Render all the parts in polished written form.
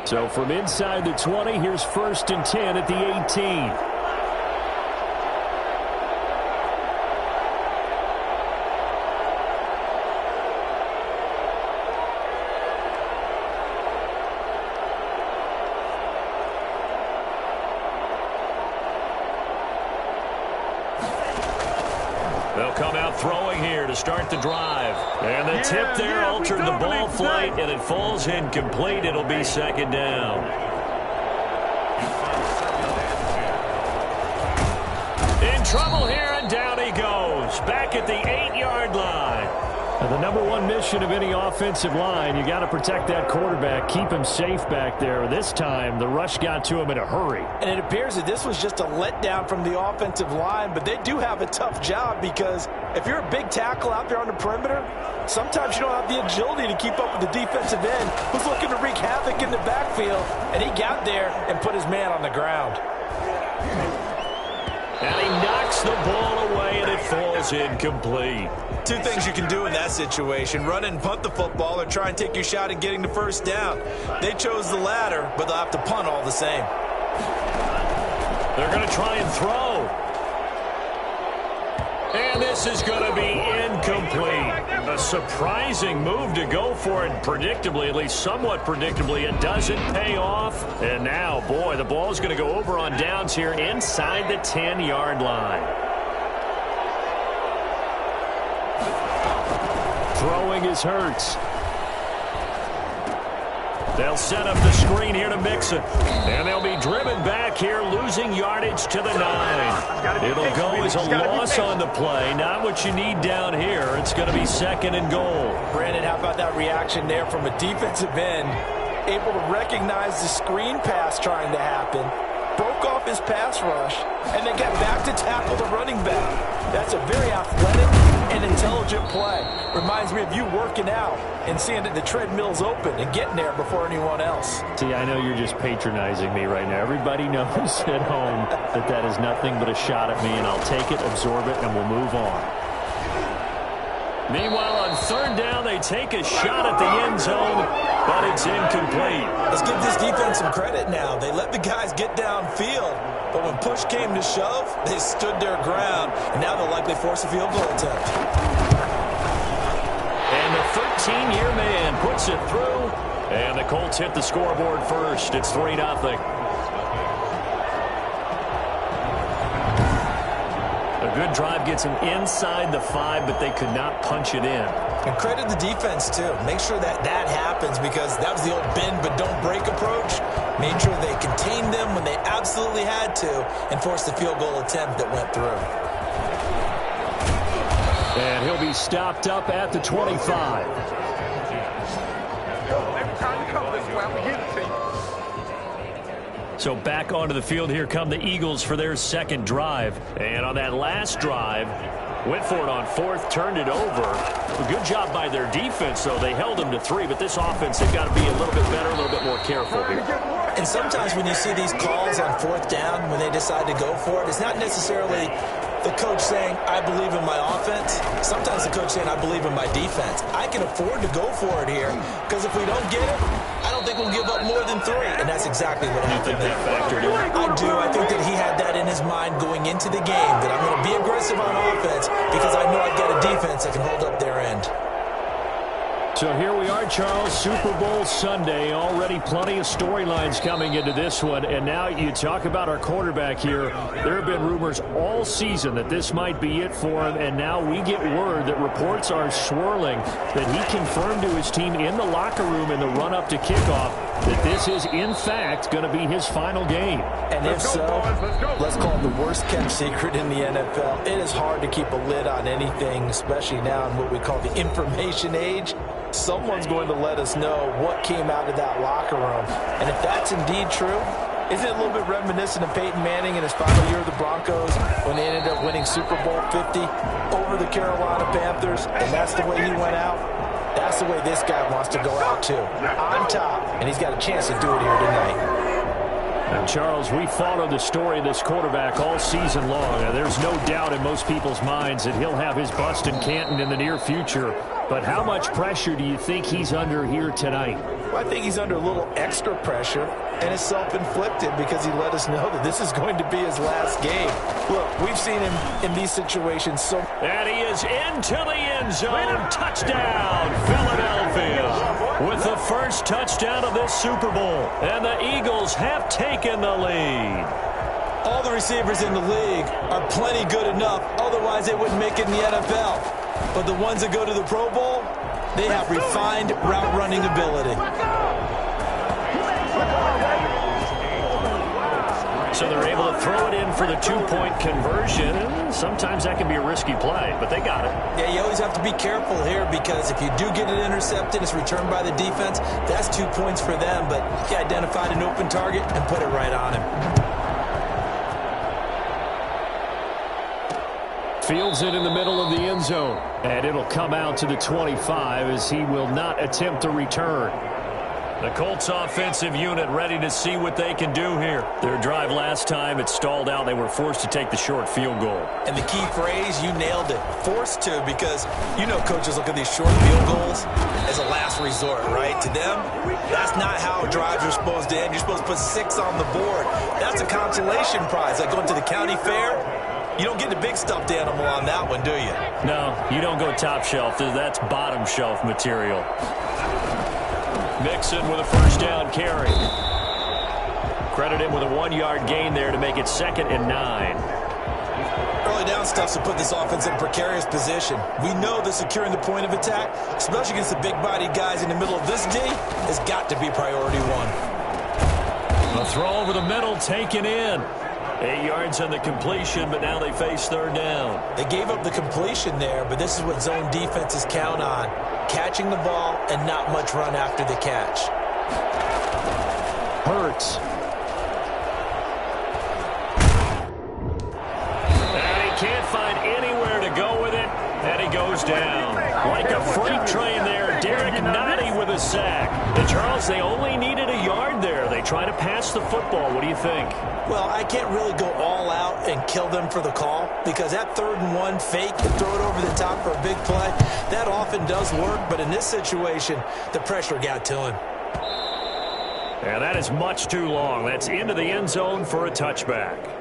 So from inside the 20, here's 1st and 10 at the 18. They'll come out throwing here to start the drive. And the tip there altered the ball flight, and it falls incomplete. It'll be 2nd down. In trouble here, and down he goes. Back at the 8-yard line. Now, the number one mission of any offensive line, you got to protect that quarterback, keep him safe back there. This time, the rush got to him in a hurry. And it appears that this was just a letdown from the offensive line, but they do have a tough job because if you're a big tackle out there on the perimeter, sometimes you don't have the agility to keep up with the defensive end who's looking to wreak havoc in the backfield, and he got there and put his man on the ground. And he knocks the ball away, and it falls incomplete. Two things you can do in that situation: run and punt the football, or try and take your shot at getting the 1st down. They chose the latter, but they'll have to punt all the same. They're going to try and throw. And this is going to be incomplete. A surprising move to go for it, predictably, at least somewhat predictably. It doesn't pay off. And now, boy, the ball's going to go over on downs here inside the 10-yard line. Throwing is Hurts. They'll set up the screen here to mix it. And they'll be driven back here, losing yardage to the 9. It'll go as a loss on the play. Not what you need down here. It's going to be 2nd and goal. Brandon, how about that reaction there from a defensive end? Able to recognize the screen pass trying to happen, broke off his pass rush, and then got back to tackle the running back. That's a very athletic and intelligent play. Reminds me of you working out and seeing that the treadmill's open and getting there before anyone else. See, I know you're just patronizing me right now. Everybody knows at home that that is nothing but a shot at me, and I'll take it, absorb it, and we'll move on. Meanwhile, on 3rd down, they take a shot at the end zone, but it's incomplete. Let's give this defense some credit now. They let the guys get downfield, but when push came to shove, they stood their ground, and now they'll likely force a field goal attempt. And the 13-year man puts it through, and the Colts hit the scoreboard first. It's 3-0. A good drive gets them inside the 5, but they could not punch it in. And credit the defense, too. Make sure that that happens, because that was the old bend but don't break approach. Made sure they contained them when they absolutely had to and forced the field goal attempt that went through. And he'll be stopped up at the 25. So back onto the field, here come the Eagles for their 2nd drive. And on that last drive, went for it on 4th, turned it over. A good job by their defense, though. They held them to 3, but this offense, they've got to be a little bit better, a little bit more careful here. And sometimes when you see these calls on 4th down, when they decide to go for it, it's not necessarily the coach saying, I believe in my offense. Sometimes the coach saying, I believe in my defense. I can afford to go for it here, because if we don't get it, I don't think we'll give up more than 3. And that's exactly what happened there. I do. I think that he had that in his mind going into the game, that I'm going to be aggressive on offense because I know I've got a defense that can hold up their end. So here we are, Charles, Super Bowl Sunday. Already plenty of storylines coming into this one. And now you talk about our quarterback here. There have been rumors all season that this might be it for him. And now we get word that reports are swirling that he confirmed to his team in the locker room in the run-up to kickoff that this is, in fact, going to be his final game. And if so, let's call it the worst-kept secret in the NFL. It is hard to keep a lid on anything, especially now in what we call the information age. Someone's going to let us know what came out of that locker room. And if that's indeed true, isn't it a little bit reminiscent of Peyton Manning in his final year of the Broncos when they ended up winning Super Bowl 50 over the Carolina Panthers? And that's the way he went out. That's the way this guy wants to go out, too. On top. And he's got a chance to do it here tonight. And Charles, we followed the story of this quarterback all season long. There's no doubt in most people's minds that he'll have his bust in Canton in the near future. But how much pressure do you think he's under here tonight? Well, I think he's under a little extra pressure, and it's self-inflicted because he let us know that this is going to be his last game. Look, we've seen him in these situations so... And he is into the end zone. Touchdown, Philadelphia. With the first touchdown of this Super Bowl. And the Eagles have taken the lead. All the receivers in the league are plenty good enough. Otherwise, they wouldn't make it in the NFL. But the ones that go to the Pro Bowl, they have refined route running ability. So they're able to throw it in for the two-point conversion. Sometimes that can be a risky play, but they got it. Yeah, you always have to be careful here because if you do get it intercepted, it's returned by the defense, that's 2 points for them. But he identified an open target and put it right on him. Fields it in the middle of the end zone. And it'll come out to the 25 as he will not attempt to return. The Colts offensive unit ready to see what they can do here. Their drive last time, it stalled out. They were forced to take the short field goal. And the key phrase, you nailed it. Forced to, because you know coaches look at these short field goals as a last resort, right? To them, that's not how drives are supposed to end. You're supposed to put 6 on the board. That's a consolation prize. Like going to the county fair, you don't get the big stuffed animal on that one, do you? No, you don't go top shelf. That's bottom shelf material. Mixon with a first down carry. Credit him with a 1-yard gain there to make it 2nd and 9. Early down stuff to put this offense in a precarious position. We know that securing the point of attack, especially against the big-bodied guys in the middle of this D, has got to be priority one. A throw over the middle taken in. 8 yards on the completion, but now they face 3rd down. They gave up the completion there, but this is what zone defenses count on. Catching the ball and not much run after the catch. Hurts. And he can't find anywhere to go with it, and he goes down. Like a freight train there, Derek Nottie with a sack. And Charles, they only needed a yard there. They try to pass the football. What do you think? Well, I can't really go all out and kill them for the call because that 3rd and 1 fake and throw it over the top for a big play, that often does work. But in this situation, the pressure got to him. And that is much too long. That's into the end zone for a touchback.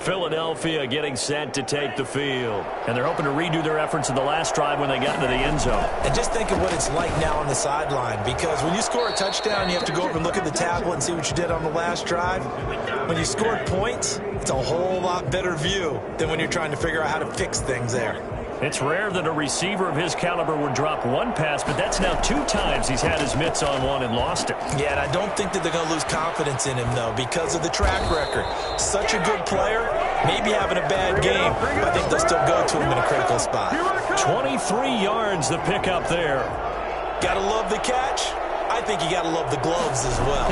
Philadelphia getting set to take the field. And they're hoping to redo their efforts in the last drive when they got into the end zone. And just think of what it's like now on the sideline, because when you score a touchdown, you have to go over and look at the tablet and see what you did on the last drive. When you scored points, it's a whole lot better view than when you're trying to figure out how to fix things there. It's rare that a receiver of his caliber would drop one pass, but that's now 2 times he's had his mitts on one and lost it. Yeah, and I don't think that they're going to lose confidence in him, though, because of the track record. Such a good player, maybe having a bad game, but I think they'll still go to him in a critical spot. 23 yards the pickup there. Gotta love the catch. I think you gotta love the gloves as well.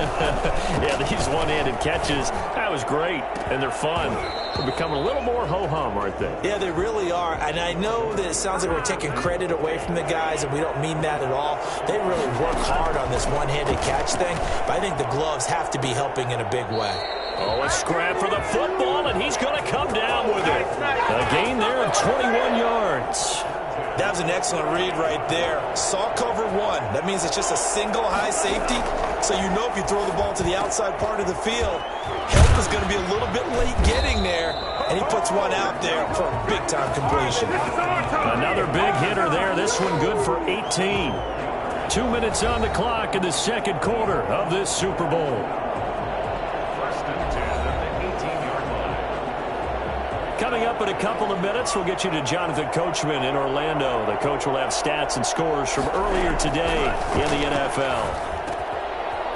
Yeah, these one-handed catches, that was great, and they're fun. They're becoming a little more ho-hum, aren't they? Yeah, they really are, and I know that it sounds like we're taking credit away from the guys, and we don't mean that at all. They really work hard on this one-handed catch thing, but I think the gloves have to be helping in a big way. Oh, a scrap for the football, and he's going to come down with it. A gain there of 21 yards. That was an excellent read right there. Saw cover 1. That means it's just a single high safety. So you know if you throw the ball to the outside part of the field, help is going to be a little bit late getting there. And he puts one out there for a big-time completion. Another big hitter there. This one good for 18. 2 minutes on the clock in the second quarter of this Super Bowl. Coming up in a couple of minutes, we'll get you to Jonathan Coachman in Orlando. The coach will have stats and scores from earlier today in the NFL.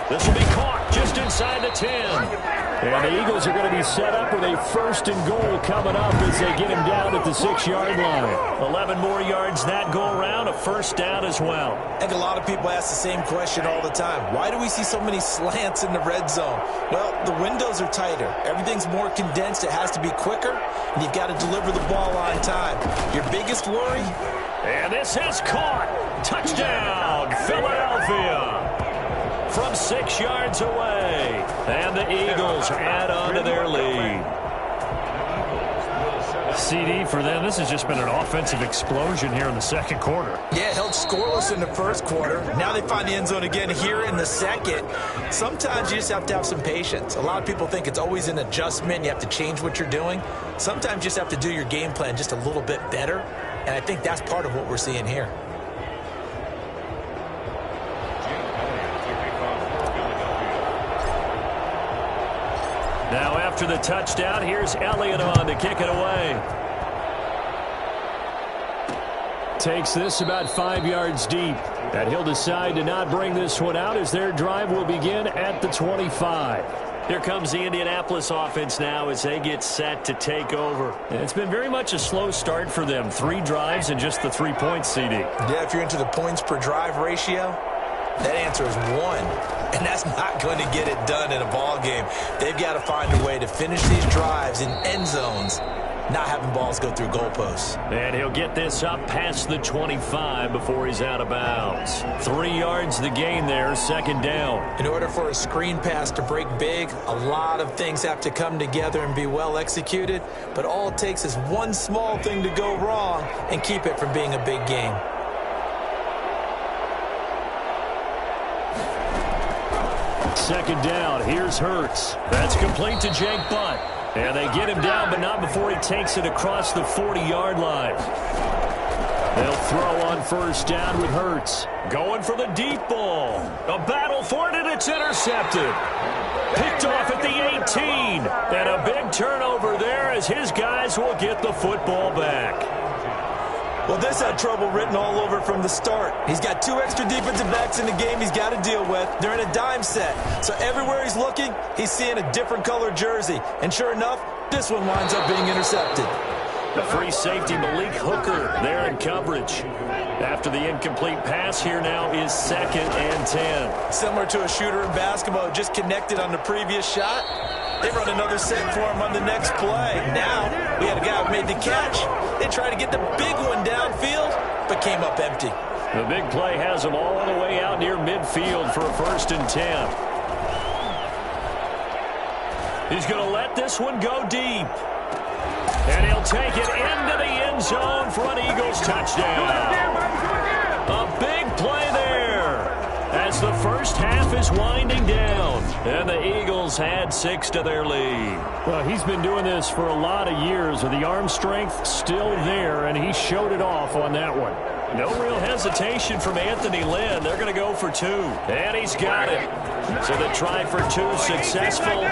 This will be caught just inside the 10. And the Eagles are going to be set up with a 1st and goal coming up as they get him down at the 6-yard line. 11 more yards that go around, a 1st down as well. I think a lot of people ask the same question all the time. Why do we see so many slants in the red zone? Well, the windows are tighter. Everything's more condensed. It has to be quicker, and you've got to deliver the ball on time. Your biggest worry? And this is caught. Touchdown, Philadelphia. from 6 yards away. And the Eagles add on to their lead. CD for them, this has just been an offensive explosion here in the second quarter. Yeah, held scoreless in the first quarter. Now they find the end zone again here in the second. Sometimes you just have to have some patience. A lot of people think it's always an adjustment. You have to change what you're doing. Sometimes you just have to do your game plan just a little bit better. And I think that's part of what we're seeing here. Now after the touchdown, here's Elliott on to kick it away. Takes this about 5 yards deep. And he'll decide to not bring this one out as their drive will begin at the 25. Here comes the Indianapolis offense now as they get set to take over. It's been very much a slow start for them. 3 drives and just the 3 points, CD. Yeah, if you're into the points per drive ratio, that answer is 1. And that's not going to get it done in a ball game. They've got to find a way to finish these drives in end zones, not having balls go through goalposts. And he'll get this up past the 25 before he's out of bounds. 3 yards the gain there, second down. In order for a screen pass to break big, a lot of things have to come together and be well executed. But all it takes is one small thing to go wrong and keep it from being a big game. Second down, here's Hurts. That's complete to Jake Butt. And they get him down, but not before he takes it across the 40-yard line. They'll throw on first down with Hurts. Going for the deep ball. A battle for it, and it's intercepted. Picked off at the 18. And a big turnover there as his guys will get the football back. Well, this had trouble written all over from the start. He's got 2 extra defensive backs in the game he's got to deal with. They're in a dime set. So everywhere he's looking, he's seeing a different color jersey. And sure enough, this one winds up being intercepted. The free safety, Malik Hooker, there in coverage. After the incomplete pass, here now is 2nd and 10. Similar to a shooter in basketball, just connected on the previous shot. They run another set for him on the next play. Now, we had a guy who made the catch. They tried to get the big one downfield, but came up empty. The big play has them all the way out near midfield for a 1st and 10. He's going to let this one go deep. And he'll take it into the end zone for an Eagles touchdown. A big play there as the first half is winding down. And the Eagles add 6 to their lead. Well, he's been doing this for a lot of years with the arm strength still there, and he showed it off on that one. No real hesitation from Anthony Lynn. They're going to go for 2. And he's got it. So the try for 2 successful.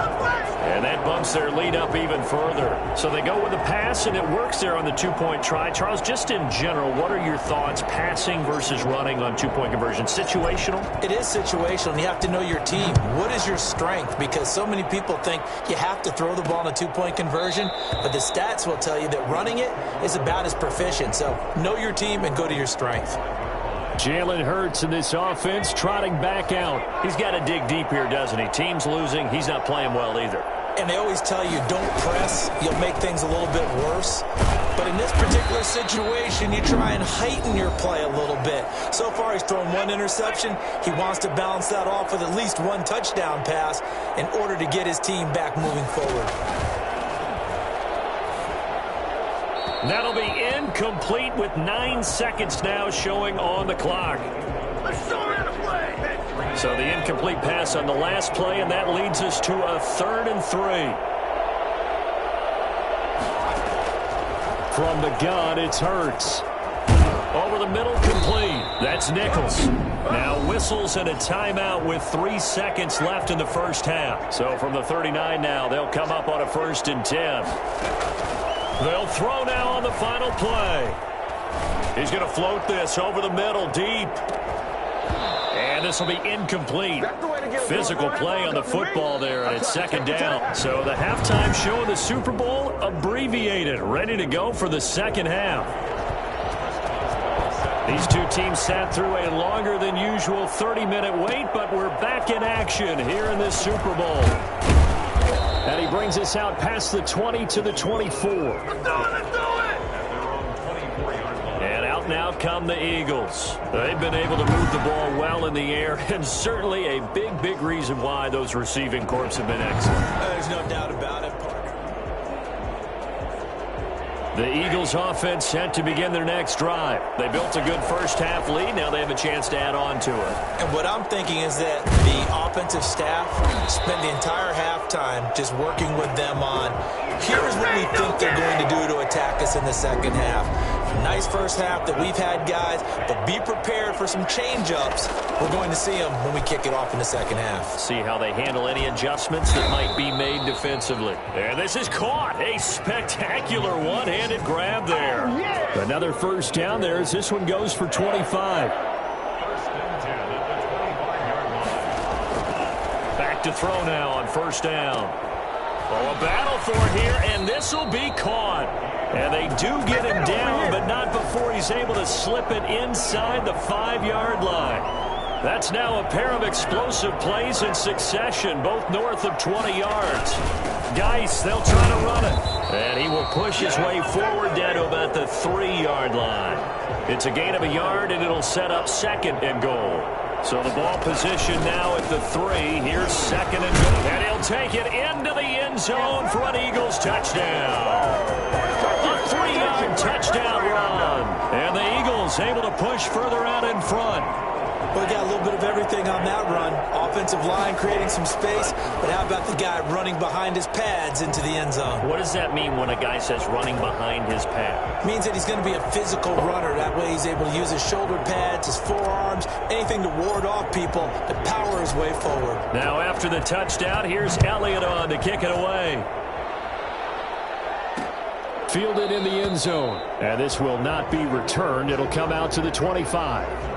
And that bumps their lead up even further. So they go with the pass, and it works there on the 2-point try. Charles, just in general, what are your thoughts, passing versus running on 2-point conversion? Situational? It is situational, and you have to know your team. What is your strength? Because so many people think you have to throw the ball in a 2-point conversion, but the stats will tell you that running it is about as proficient. So know your team and go to your strength. Jalen Hurts in this offense trotting back out. He's got to dig deep here, doesn't he? Team's losing. He's not playing well either. And they always tell you don't press. You'll make things a little bit worse. But in this particular situation, you try and heighten your play a little bit. So far, he's thrown 1 interception. He wants to balance that off with at least 1 touchdown pass in order to get his team back moving forward. That'll be incomplete with 9 seconds now showing on the clock. So the incomplete pass on the last play, and that leads us to a 3rd and 3. From the gun, it's Hurts. Over the middle, complete. That's Nichols. Now whistles and a timeout with 3 seconds left in the first half. So from the 39 now, they'll come up on a 1st and 10. They'll throw now on the final play. He's going to float this over the middle, deep. And this will be incomplete. Physical play on the football there, and it's 2nd down. So the halftime show of the Super Bowl abbreviated, ready to go for the second half. These 2 teams sat through a longer than usual 30-minute wait, but we're back in action here in this Super Bowl. And he brings us out past the 20 to the 24. And out now out come the Eagles. They've been able to move the ball well in the air, and certainly a big reason why those receiving corps have been excellent. There's no doubt about it, partner. The Eagles offense set to begin their next drive. They built a good first-half lead. Now they have a chance to add on to it. And what I'm thinking is that the offensive staff spent the entire halftime just working with them on, here's what we think they're going to do to attack us in the second half. Nice first half that we've had, guys, but be prepared for some change-ups. We're going to see them when we kick it off in the second half. See how they handle any adjustments that might be made defensively. And this is caught. A spectacular one-handed grab there. Another first down there as this one goes for 25. Back to throw now on first down. Oh, a battle for it here, and this will be caught. And they do get him down, but not before he's able to slip it inside the 5-yard line. That's now a pair of explosive plays in succession, both north of 20 yards. Geis, they'll try to run it. And he will push his way forward down to about the 3-yard line. It's a gain of a yard, and it'll set up second and goal. So the ball position now at the 3. Here's second and goal. And he'll take it into the end zone for an Eagles touchdown. A 3-yard touchdown run. And the Eagles able to push further out in front. Well, we got a little bit of everything on that run. Offensive line creating some space, but how about the guy running behind his pads into the end zone? What does that mean when a guy says running behind his pad? It means that he's going to be a physical runner. That way he's able to use his shoulder pads, his forearms, anything to ward off people and power his way forward. Now after the touchdown, here's Elliott on to kick it away. Fielded in the end zone. And this will not be returned. It'll come out to the 25.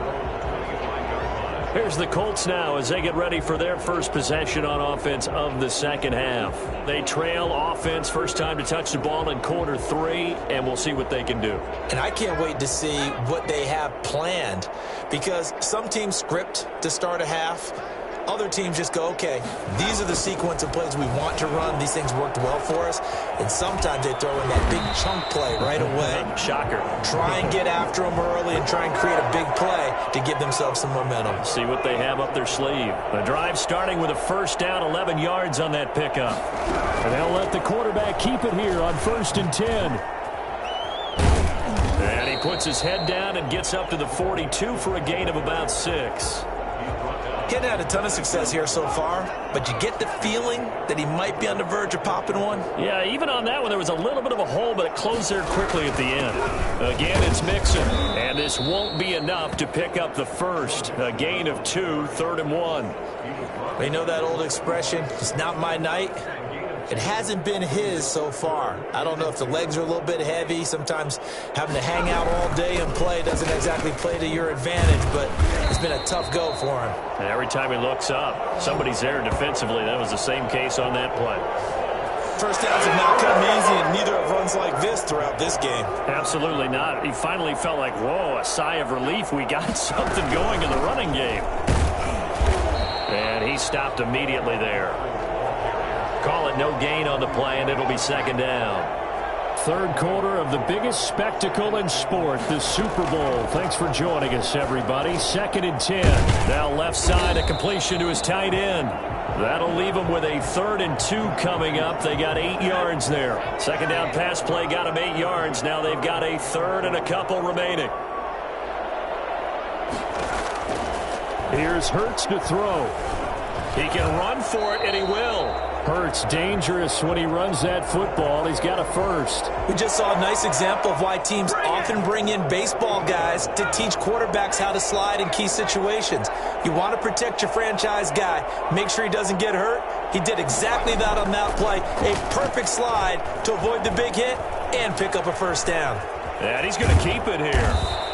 Here's the Colts now as they get ready for their first possession on offense of the second half. They trail offense first time to touch the ball in quarter 3, and we'll see what they can do. And I can't wait to see what they have planned, because some teams script to start a half. Other teams just go, okay, these are the sequence of plays we want to run. These things worked well for us. And sometimes they throw in that big chunk play right away. Shocker. Try and get after them early and try and create a big play to give themselves some momentum. See what they have up their sleeve. The drive starting with a first down, 11 yards on that pickup. And they'll let the quarterback keep it here on 1st and 10. And he puts his head down and gets up to the 42 for a gain of about 6. Getting had a ton of success here so far, but you get the feeling that he might be on the verge of popping one. Yeah, even on that one, there was a little bit of a hole, but it closed there quickly at the end. Again, it's Mixon, and this won't be enough to pick up the first. A gain of 2, 3rd and 1. You know that old expression, it's not my night. It hasn't been his so far. I don't know if the legs are a little bit heavy. Sometimes having to hang out all day and play doesn't exactly play to your advantage, but it's been a tough go for him. And every time he looks up, somebody's there defensively. That was the same case on that play. First downs have not come easy, and neither have runs like this throughout this game. Absolutely not. He finally felt like, whoa, a sigh of relief. We got something going in the running game. And he stopped immediately there. Call it no gain on the play, and it'll be second down. Third quarter of the biggest spectacle in sport, the Super Bowl. Thanks for joining us, everybody. 2nd and 10. Now left side, a completion to his tight end. That'll leave him with a 3rd and 2 coming up. They got 8 yards there. Second down pass play got him 8 yards. Now they've got a 3rd and a couple remaining. Here's Hurts to throw. He can run for it, and he will. Hurts dangerous when he runs that football. He's got a first. We just saw a nice example of why teams often bring in baseball guys to teach quarterbacks how to slide in key situations. You want to protect your franchise guy. Make sure he doesn't get hurt. He did exactly that on that play. A perfect slide to avoid the big hit and pick up a first down. And he's going to keep it here.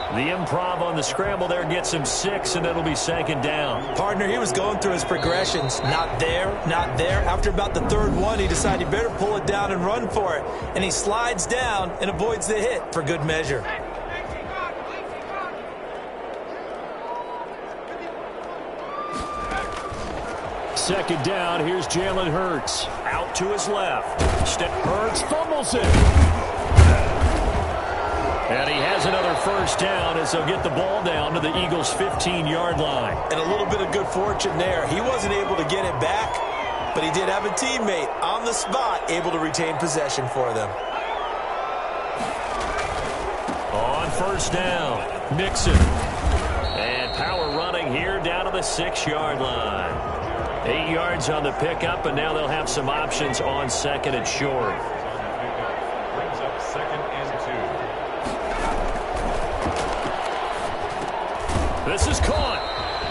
The improv on the scramble there gets him 6, and it'll be second down. Partner, he was going through his progressions. Not there, not there. After about the 3rd one, he decided he better pull it down and run for it. And he slides down and avoids the hit for good measure. Second down, here's Jalen Hurts. Out to his left. Hurts fumbles it. And he has another first down as they'll get the ball down to the Eagles' 15-yard line. And a little bit of good fortune there. He wasn't able to get it back, but he did have a teammate on the spot able to retain possession for them. On first down, Mixon. And power running here down to the 6-yard line. 8 yards on the pickup, and now they'll have some options on second and short. Brings up 2nd and 2. This is caught.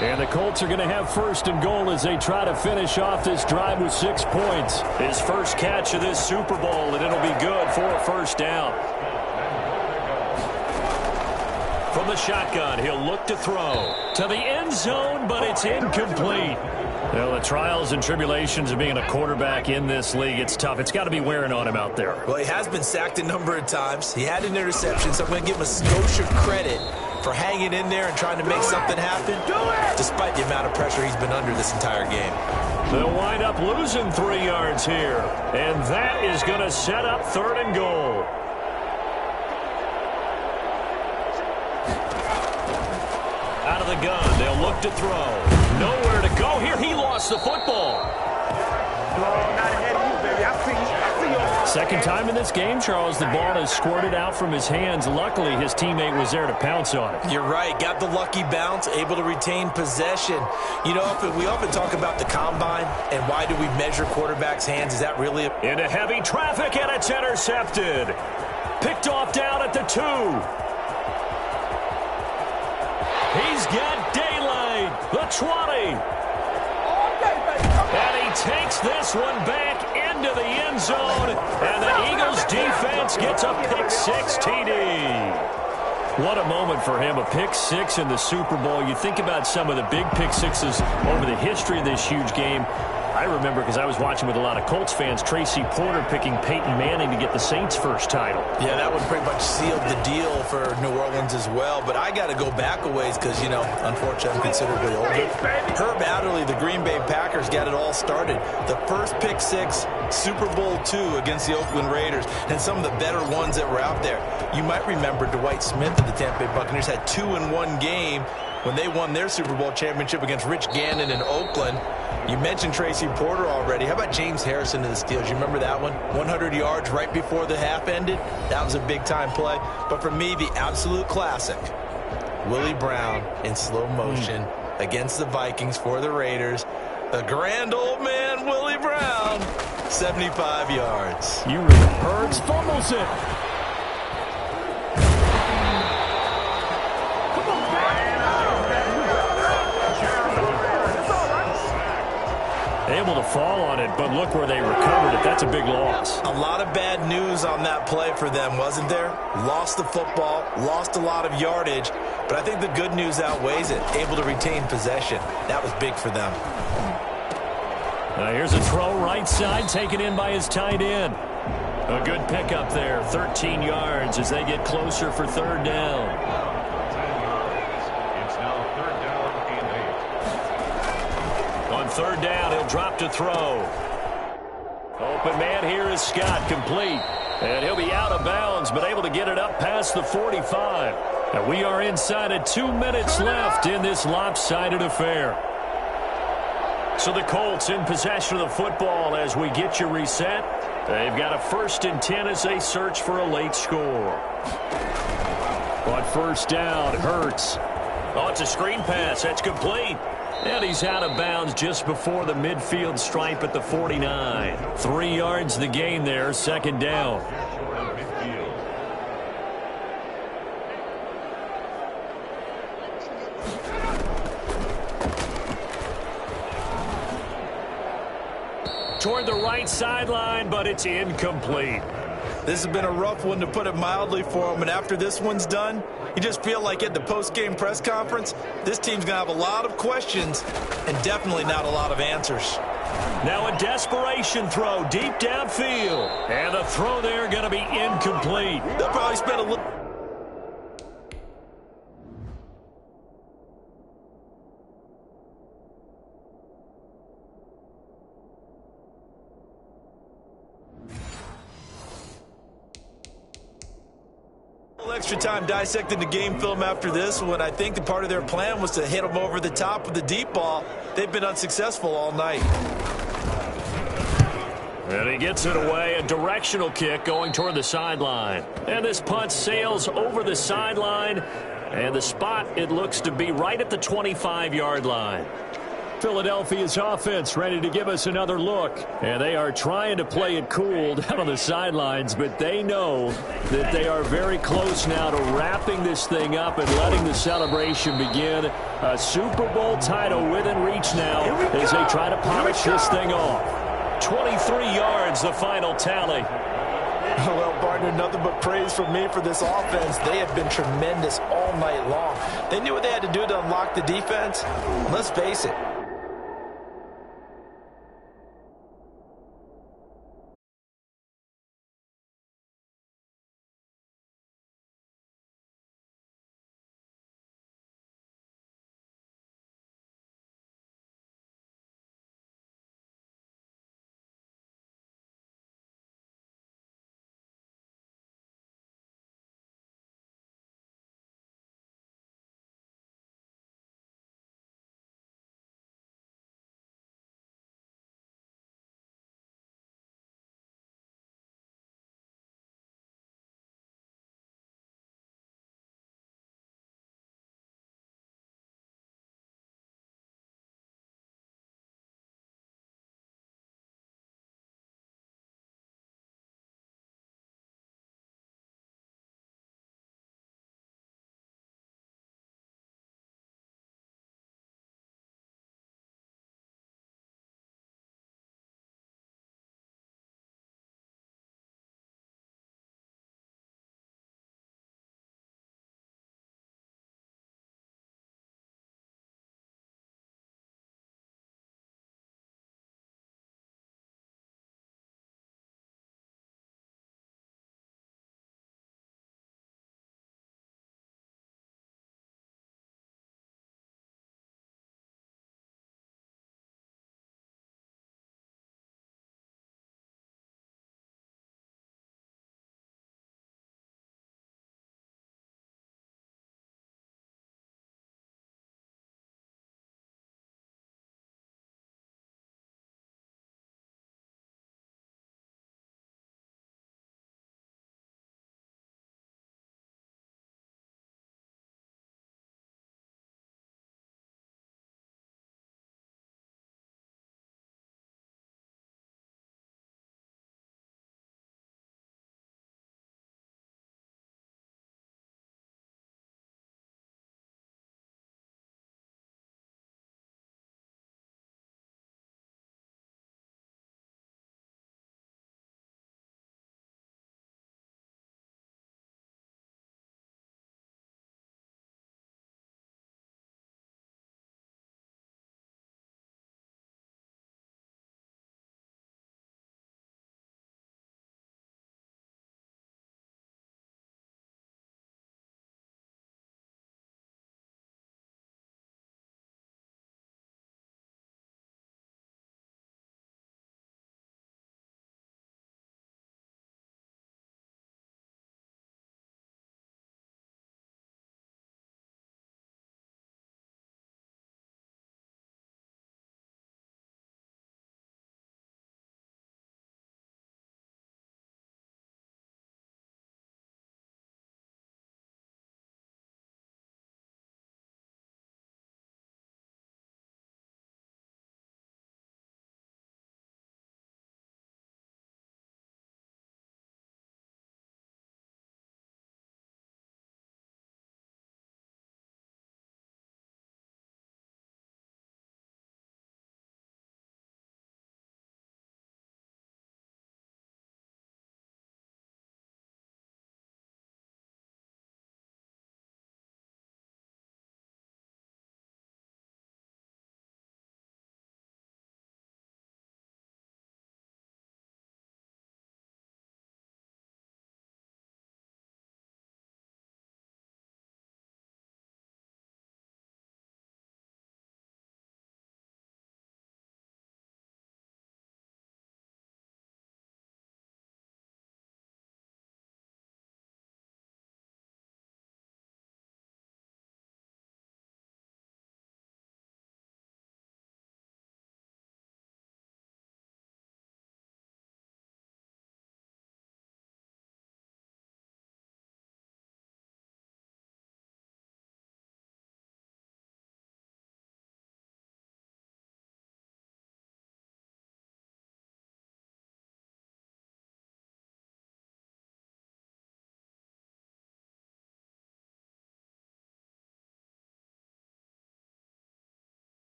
And the Colts are going to have first and goal as they try to finish off this drive with 6 points. His first catch of this Super Bowl, and it'll be good for a first down. From the shotgun, he'll look to throw to the end zone, but it's incomplete. Well, the trials and tribulations of being a quarterback in this league, it's tough. It's got to be wearing on him out there. Well, he has been sacked a number of times. He had an interception, so I'm going to give him a Scotia credit for hanging in there and trying to make something happen, despite the amount of pressure he's been under this entire game. They'll wind up losing 3 yards here, and that is going to set up 3rd and goal. Out of the gun, they'll look to throw. Nowhere to go here. He lost the football. Second time in this game, Charles, the ball has squirted out from his hands. Luckily, his teammate was there to pounce on it. You're right. Got the lucky bounce, able to retain possession. You know, we often talk about the combine and why do we measure quarterbacks' hands. Is that really into heavy traffic, and it's intercepted. Picked off down at the 2. He's got daylight. The 20. And he takes this one back into the end zone. And the Eagles defense gets a pick-6 TD. What a moment for him, a pick-6 in the Super Bowl. You think about some of the big pick-6s over the history of this huge game. I remember, because I was watching with a lot of Colts fans, Tracy Porter picking Peyton Manning to get the Saints' first title. Yeah, that one pretty much sealed the deal for New Orleans as well. But I got to go back a ways because, you know, unfortunately I'm considerably older. Herb Adderley, the Green Bay Packers, got it all started. The first pick-6, Super Bowl II against the Oakland Raiders, and some of the better ones that were out there. You might remember Dwight Smith of the Tampa Bay Buccaneers had 2 in one game when they won their Super Bowl championship against Rich Gannon in Oakland. You mentioned Tracy Porter already. How about James Harrison to the Steelers? You remember that one? 100 yards right before the half ended. That was a big-time play. But for me, the absolute classic, Willie Brown in slow motion against the Vikings for the Raiders. The grand old man, Willie Brown, 75 yards. You read Hurts fumbles it. Able to fall on it, but look where they recovered it. That's a big loss. A lot of bad news on that play for them, wasn't there? Lost the football, lost a lot of yardage, but I think the good news outweighs it. Able to retain possession. That was big for them. Here's a throw right side, taken in by his tight end. A good pickup there, 13 yards as they get closer for 3rd down. On 3rd down, he'll drop to throw. Open man here is Scott, complete. And he'll be out of bounds, but able to get it up past the 45. And we are inside of 2 minutes left in this lopsided affair. So the Colts in possession of the football as we get you reset. They've got a 1st and 10 as they search for a late score. On 1st down, Hurts. Oh, it's a screen pass. That's complete. And he's out of bounds just before the midfield stripe at the 49. 3 yards the gain there, 2nd down. Toward the right sideline, but it's incomplete. This has been a rough one, to put it mildly, for him. And after this one's done, you just feel like at the post-game press conference, this team's going to have a lot of questions and definitely not a lot of answers. Now a desperation throw deep downfield. And the throw there going to be incomplete. They'll probably spend a little... extra time dissecting the game film after this one. I think the part of their plan was to hit them over the top with the deep ball. They've been unsuccessful all night. And he gets it away, a directional kick going toward the sideline. And this punt sails over the sideline, and the spot, it looks to be right at the 25-yard line. Philadelphia's offense ready to give us another look. And they are trying to play it cool down on the sidelines, but they know that they are very close now to wrapping this thing up and letting the celebration begin. A Super Bowl title within reach now as they try to polish this thing off. 23 yards, the final tally. Well, partner, nothing but praise from me for this offense. They have been tremendous all night long. They knew what they had to do to unlock the defense. Let's face it,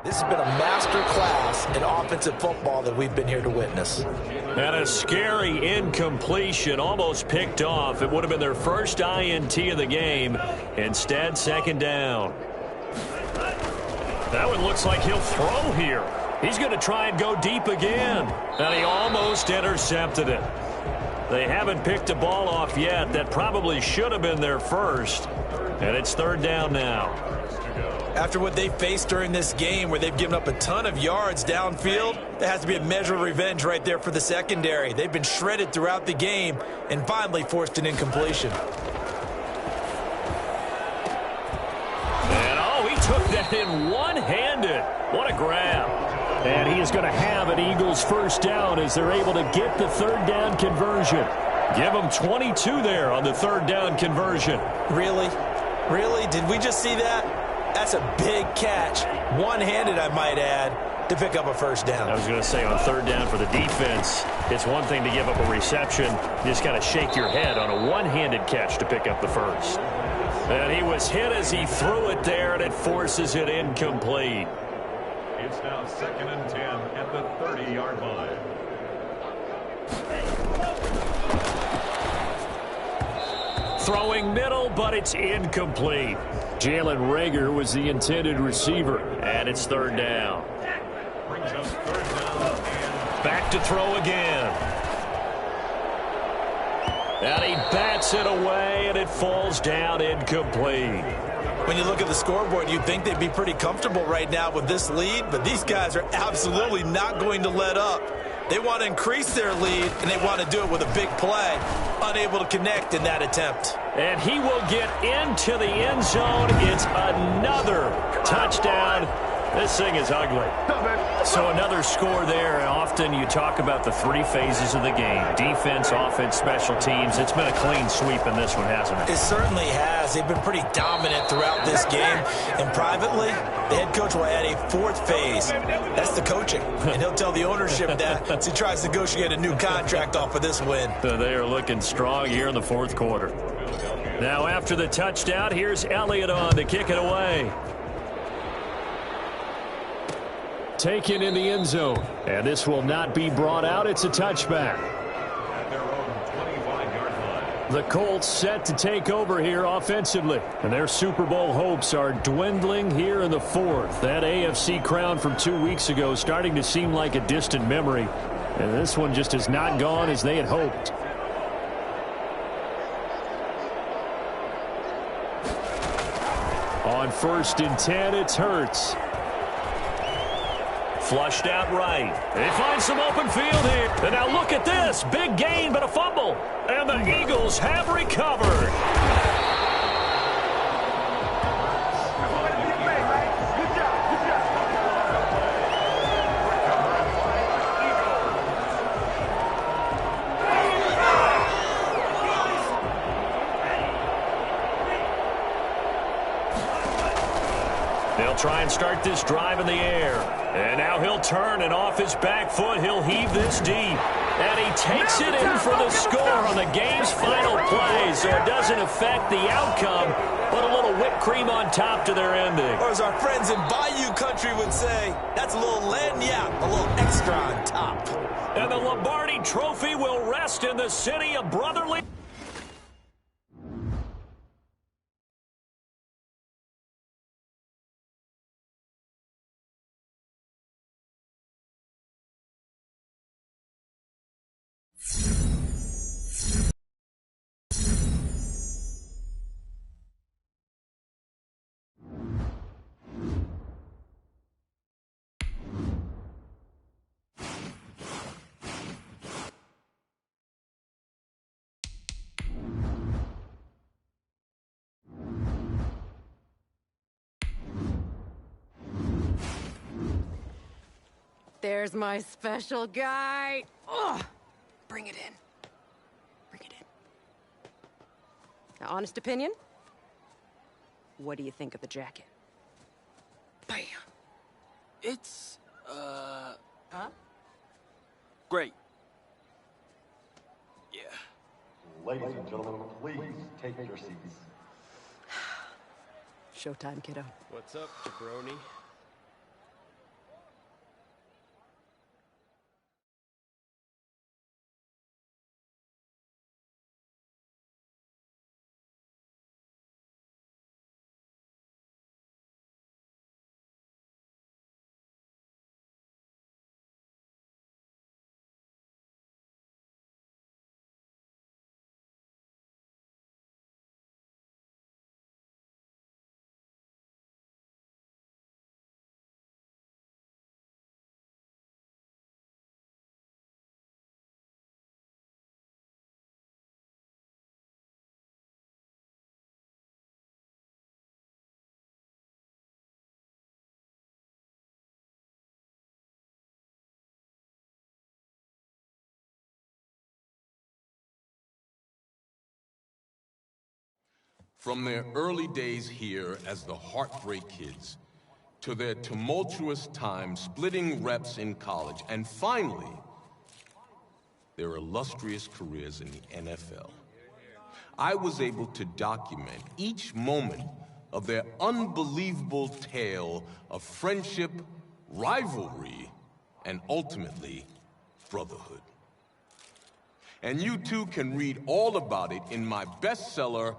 This has been a master class in offensive football that we've been here to witness. And a scary incompletion, almost picked off. It would have been their first INT of the game. Instead, second down. That one looks like he'll throw here. He's going to try and go deep again. And he almost intercepted it. They haven't picked a ball off yet. That probably should have been their first. And it's third down now. After what they faced during this game where they've given up a ton of yards downfield, there has to be a measure of revenge right there for the secondary. They've been shredded throughout the game and finally forced an incompletion. And, oh, he took that in one-handed. What a grab. And he is going to have an Eagles first down as they're able to get the third down conversion. Give them 22 there on the third down conversion. Really? Really? Did we just see that? That's a big catch, one-handed I might add, to pick up a first down. I was going to say on third down for the defense, it's one thing to give up a reception. You just got to shake your head on a one-handed catch to pick up the first. And he was hit as he threw it there, and it forces it incomplete. It's now 2nd and 10 at the 30-yard line. Throwing middle, but it's incomplete. Jalen Reagor was the intended receiver, and it's third down. Back to throw again. And he bats it away, and it falls down incomplete. When you look at the scoreboard, you'd think they'd be pretty comfortable right now with this lead, but these guys are absolutely not going to let up. They want to increase their lead, and they want to do it with a big play. Unable to connect in that attempt. And he will get into the end zone. It's another touchdown. This thing is ugly. So another score there, and often you talk about the three phases of the game. Defense, offense, special teams. It's been a clean sweep in this one, hasn't it? It certainly has. They've been pretty dominant throughout this game. And privately, the head coach will add a fourth phase. That's the coaching. And he'll tell the ownership that as he tries to negotiate a new contract off of this win. They are looking strong here in the fourth quarter. Now after the touchdown, here's Elliott on to kick it away. Taken in the end zone. And this will not be brought out. It's a touchback. At their own 25-yard line. The Colts set to take over here offensively. And their Super Bowl hopes are dwindling here in the fourth. That AFC crown from 2 weeks ago starting to seem like a distant memory. And this one just has not gone as they had hoped. On 1st and 10, it's Hurts. Flushed out right. They find some open field here. And now look at this. Big gain, but a fumble. And the Eagles have recovered. They'll try and start this drive in the air. And now he'll turn, and off his back foot, he'll heave this deep. And he takes it in for the score on the game's final play, so it doesn't affect the outcome, but a little whipped cream on top to their ending. Or as our friends in Bayou Country would say, that's a little lagniappe, a little extra on top. And the Lombardi Trophy will rest in the city of brotherly... There's my special guy. Ugh. Bring it in. Bring it in. Now, honest opinion? What do you think of the jacket? Bam. It's, Huh? great. Yeah. Ladies and gentlemen, please take your seats. Showtime, kiddo. What's up, jabroni? From their early days here as the Heartbreak Kids, to their tumultuous time splitting reps in college, and finally, their illustrious careers in the NFL. I was able to document each moment of their unbelievable tale of friendship, rivalry, and ultimately, brotherhood. And you too can read all about it in my bestseller,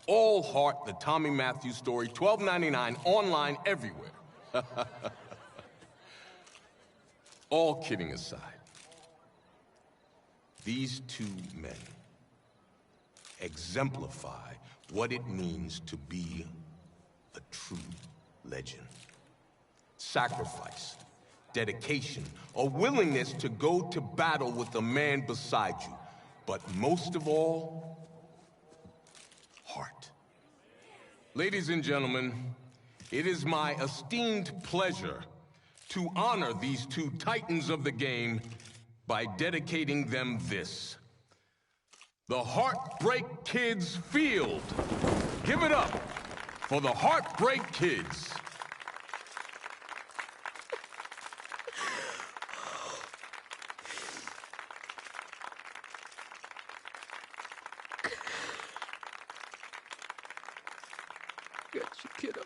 All Heart, the Tommy Matthews Story, $12.99, online everywhere. All kidding aside, these two men exemplify what it means to be a true legend. Sacrifice, dedication, a willingness to go to battle with a man beside you, but most of all, heart. Ladies and gentlemen, it is my esteemed pleasure to honor these two titans of the game by dedicating them this: the Heartbreak Kids Field. Give it up for the Heartbreak Kids. Got you, kiddo.